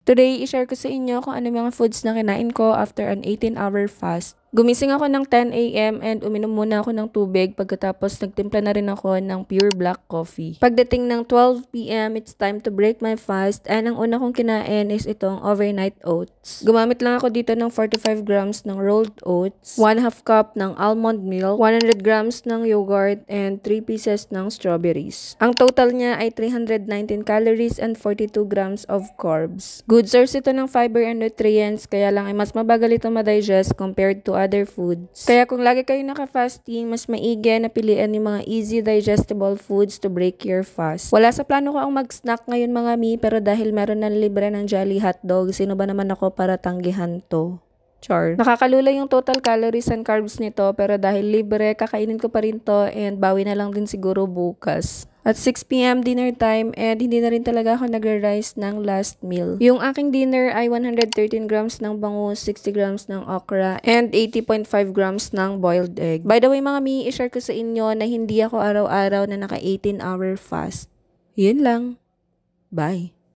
Today, i-share ko sa inyo kung ano mga foods na kinain ko after an 18-hour fast. Gumising ako ng 10 a.m. and uminom muna ako ng tubig pagkatapos nagtimpla na rin ako ng pure black coffee. Pagdating ng 12 p.m., it's time to break my fast and ang una kong kinain is itong overnight oats. Gumamit lang ako dito ng 45 grams ng rolled oats, 1/2 cup ng almond milk, 100 grams ng yogurt, and 3 pieces ng strawberries. Ang total niya ay 319 calories and 42 grams of carbs. Good source ito ng fiber and nutrients, kaya lang ay mas mabagal ito ma-digest compared to other foods. Kaya kung lagi kayo naka-fasting, mas maigi na piliin yung mga easy digestible foods to break your fast. Wala sa plano ko ang mag-snack ngayon mga mi, pero dahil meron na libre ng Jolly Hotdog, sino ba naman ako para tanggihan to? Char. Nakakalula yung total calories and carbs nito, pero dahil libre, kakainin ko pa rin to and bawi na lang din siguro bukas. At 6 p.m. dinner time and hindi na rin talaga ako nagre-rice ng last meal. Yung aking dinner ay 113 grams ng bangus, 60 grams ng okra, and 80.5 grams ng boiled egg. By the way mga mi, i-share ko sa inyo na hindi ako araw-araw na naka 18-hour fast. Yun lang. Bye.